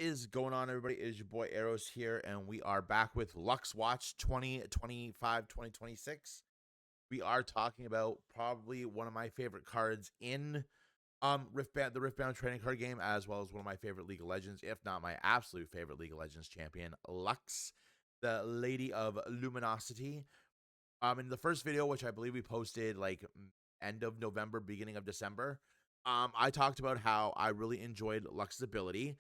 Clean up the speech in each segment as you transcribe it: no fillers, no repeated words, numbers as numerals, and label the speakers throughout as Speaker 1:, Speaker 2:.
Speaker 1: is going on, everybody? It is your boy Arrows here, and we are back with Lux Watch 2025-2026. We are talking about probably one of my favorite cards in the Riftbound trading card game, as well as one of my favorite League of Legends, if not my absolute favorite League of Legends champion, Lux, the Lady of Luminosity. In the first video, which I believe we posted like end of November, beginning of December, I talked about how I really enjoyed Lux's ability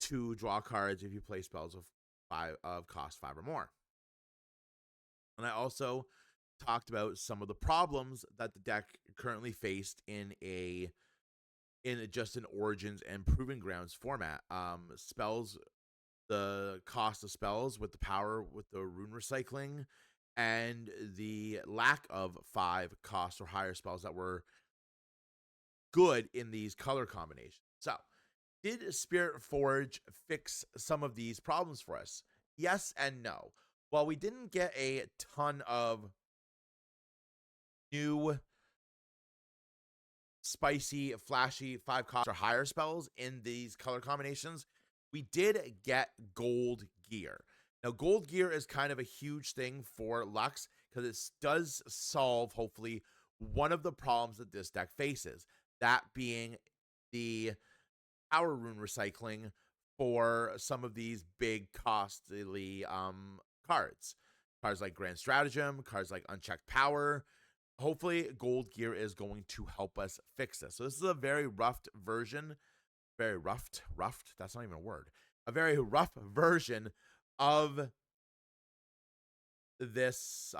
Speaker 1: to draw cards if you play spells of cost 5 or more. And I also talked about some of the problems that the deck currently faced in just an Origins and Proving Grounds format. Spells, the cost of spells with the power with the rune recycling, and the lack of 5 cost or higher spells that were good in these color combinations. So, did Spiritforged fix some of these problems for us? Yes and no. While we didn't get a ton of new, spicy, flashy 5 cost or higher spells in these color combinations, we did get gold gear. Now, gold gear is kind of a huge thing for Lux because it does solve, hopefully, one of the problems that this deck faces. That being the power rune recycling for some of these big costly cards. Cards like Grand Stratagem, cards like Unchecked Power. Hopefully, gold gear is going to help us fix this. So this is a very roughed version. Very roughed. That's not even a word. A very rough version of this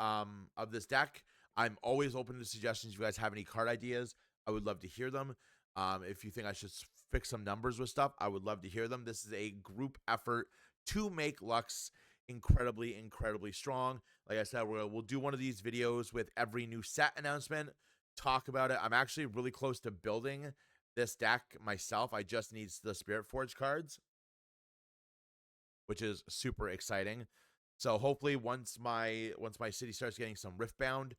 Speaker 1: deck. I'm always open to suggestions. If you guys have any card ideas, I would love to hear them. If you think I should fix some numbers with stuff, I would love to hear them. This is a group effort to make Lux incredibly strong. Like I said, we'll do one of these videos with every new set announcement, talk about it. I'm actually really close to building this deck myself. I just need the Spiritforged cards, which is super exciting. So hopefully once my city starts getting some Riftbound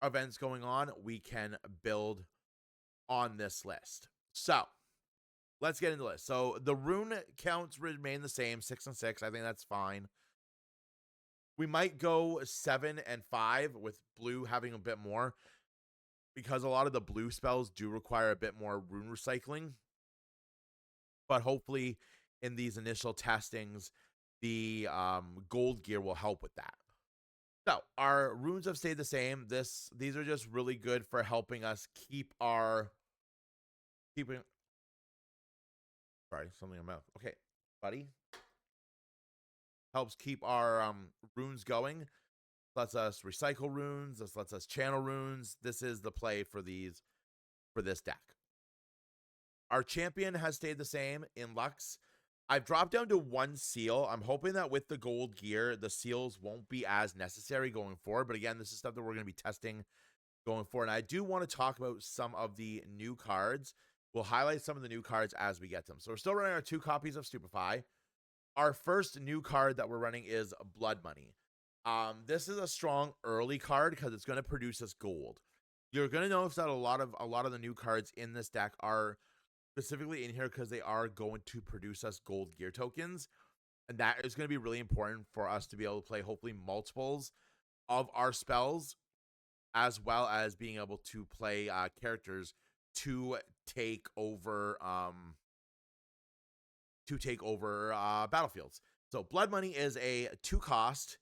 Speaker 1: events going on, we can build on this list. So let's get into this. So the rune counts remain the same, 6 and 6. I think that's fine. We might go 7 and 5 with blue having a bit more, because a lot of the blue spells do require a bit more rune recycling. But hopefully in these initial testings, the gold gear will help with that. So our runes have stayed the same. These are just really good for helping us keep our sorry, something in my mouth. Okay, buddy. Helps keep our runes going. Lets us recycle runes. This lets us channel runes. This is the play for this deck. Our champion has stayed the same in Lux. I've dropped down to 1 seal. I'm hoping that with the gold gear, the seals won't be as necessary going forward. But again, this is stuff that we're going to be testing going forward. And I do want to talk about some of the new cards. We'll highlight some of the new cards as we get them. So we're still running our 2 copies of Stupefy. Our first new card that we're running is Blood Money. This is a strong early card because it's going to produce us gold. You're going to notice that a lot of the new cards in this deck are specifically in here because they are going to produce us gold gear tokens, and that is going to be really important for us to be able to play hopefully multiples of our spells, as well as being able to play characters to take over battlefields. So Blood Money is a 2 cost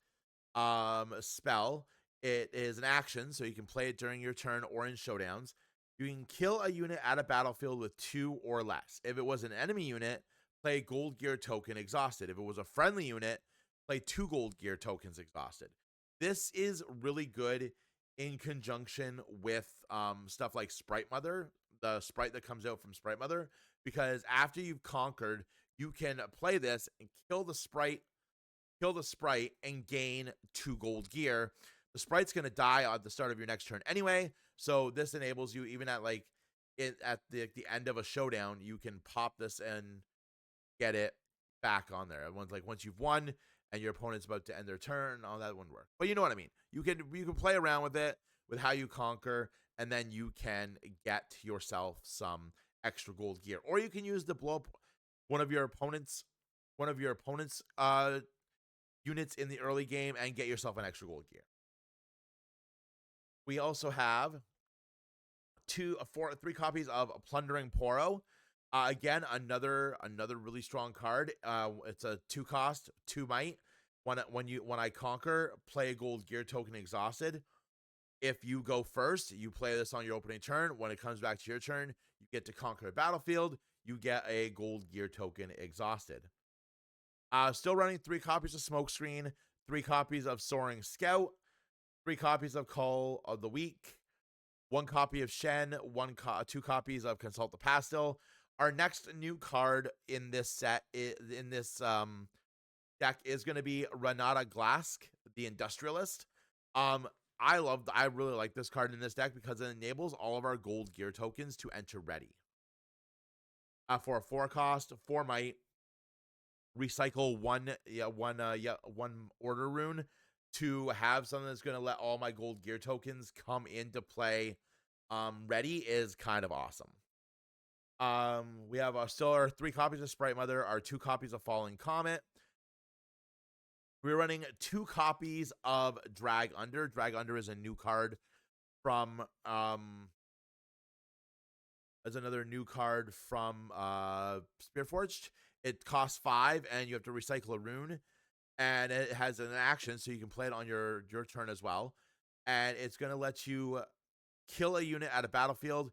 Speaker 1: spell. It is an action, so you can play it during your turn or in showdowns. You can kill a unit at a battlefield with 2 or less. If it was an enemy unit, play gold gear token exhausted. If it was a friendly unit, play 2 gold gear tokens exhausted. This is really good in conjunction with stuff like Sprite Mother, the sprite that comes out from Sprite Mother, because after you've conquered, you can play this and kill the sprite and gain 2 gold gear. The sprite's going to die at the start of your next turn anyway, so this enables you, even at the end of a showdown, you can pop this and get it back on there. Once you've won and your opponent's about to end their turn, all that wouldn't work. But you know what I mean. You can play around with it, with how you conquer, and then you can get yourself some extra gold gear. Or you can use to blow up one of your opponent's one of your opponent's units in the early game and get yourself an extra gold gear. We also have 3 copies of Plundering Poro. Again, another really strong card. It's a 2 cost, 2 might. When I conquer, play a gold gear token exhausted. If you go first, you play this on your opening turn. When it comes back to your turn, you get to conquer a battlefield. You get a gold gear token exhausted. Still running 3 copies of Smokescreen, 3 copies of Soaring Scout, 3 copies of Call of the Week, 1 copy of Shen, 2 copies of Consult the Pastel. Our next new card in this set, in this deck, is going to be Renata Glask, the Industrialist. I really like this card in this deck because it enables all of our gold gear tokens to enter ready. For a 4 cost, 4 might, recycle one order rune to have something that's going to let all my gold gear tokens come into play ready is kind of awesome. We have still our 3 copies of Sprite Mother, our 2 copies of Falling Comet. We're running 2 copies of Drag Under. Drag Under is a new card from as another new card from Spiritforged. It costs 5 and you have to recycle a rune, and it has an action so you can play it on your turn as well, and it's going to let you kill a unit at a battlefield,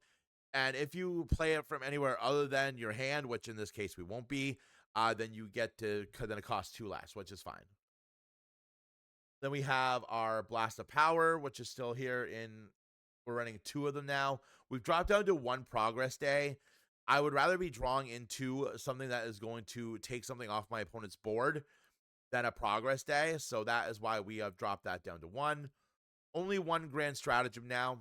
Speaker 1: and if you play it from anywhere other than your hand, which in this case we won't be, then you get to, then it costs 2 less, which is fine. Then we have our Blast of Power, which is still here. We're running 2 of them now. We've dropped down to 1 progress day. I would rather be drawing into something that is going to take something off my opponent's board than a progress day. So that is why we have dropped that down to 1. Only 1 grand stratagem now.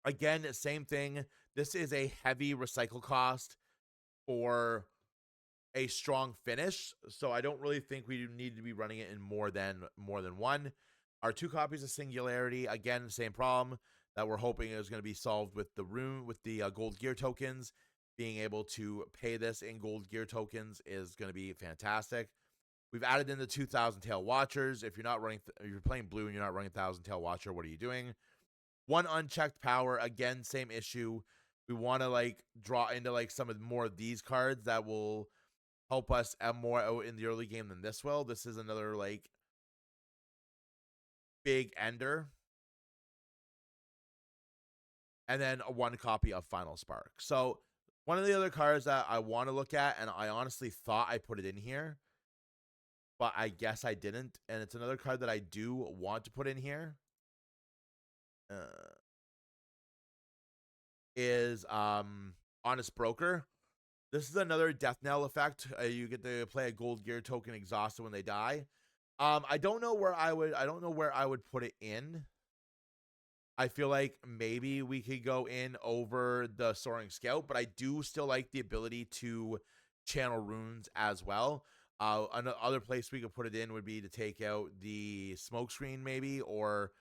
Speaker 1: Again, same thing. This is a heavy recycle cost for a strong finish, so I don't really think we need to be running it in more than 1. Our 2 copies of Singularity, again, same problem that we're hoping is going to be solved with the gold gear tokens. Being able to pay this in gold gear tokens is going to be fantastic. We've added in the 2,000 Tail Watchers. If you're playing blue and you're not running 1,000 Tail Watcher, what are you doing? 1 unchecked power, again, same issue. We want to draw into some of more of these cards that will help us more out in the early game than this will. This is another big ender. And then 1 copy of Final Spark. So one of the other cards that I want to look at, and I honestly thought I put it in here, but I guess I didn't, and it's another card that I do want to put in here, is Honest Broker. This is another death knell effect. You get to play a gold gear token exhausted when they die. I don't know where I would put it in. I feel like maybe we could go in over the Soaring Scout, but I do still like the ability to channel runes as well. Another place we could put it in would be to take out the Smokescreen maybe, or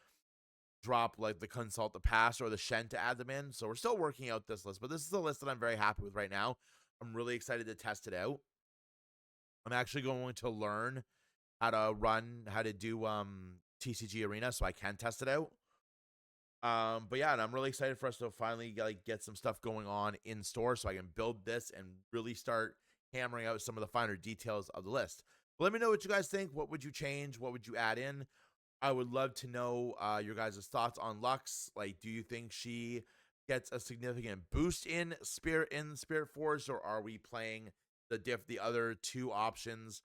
Speaker 1: drop the Consult the Past or the Shen to add them in. So we're still working out this list, but this is a list that I'm very happy with right now. I'm really excited to test it out. I'm actually going to learn how to do TCG Arena so I can test it out. But yeah, and I'm really excited for us to finally get some stuff going on in store so I can build this and really start hammering out some of the finer details of the list. But let me know what you guys think. What would you change? What would you add in? I would love to know your guys' thoughts on Lux. Do you think she gets a significant boost in Spiritforged, or are we playing the other 2 options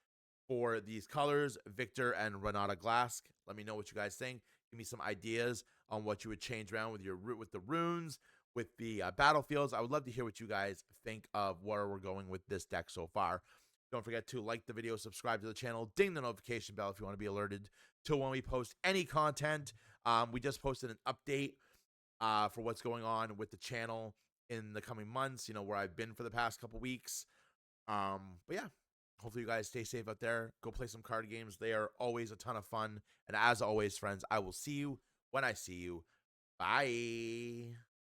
Speaker 1: for these colors, Victor and Renata Glask? Let me know what you guys think. Give me some ideas on what you would change around with the runes, with the battlefields. I would love to hear what you guys think of where we're going with this deck so far. Don't forget to like the video, subscribe to the channel, ding the notification bell if you want to be alerted to when we post any content. We just posted an update for what's going on with the channel in the coming months, where I've been for the past couple weeks. But yeah, hopefully you guys stay safe out there. Go play some card games. They are always a ton of fun. And as always, friends, I will see you when I see you. Bye.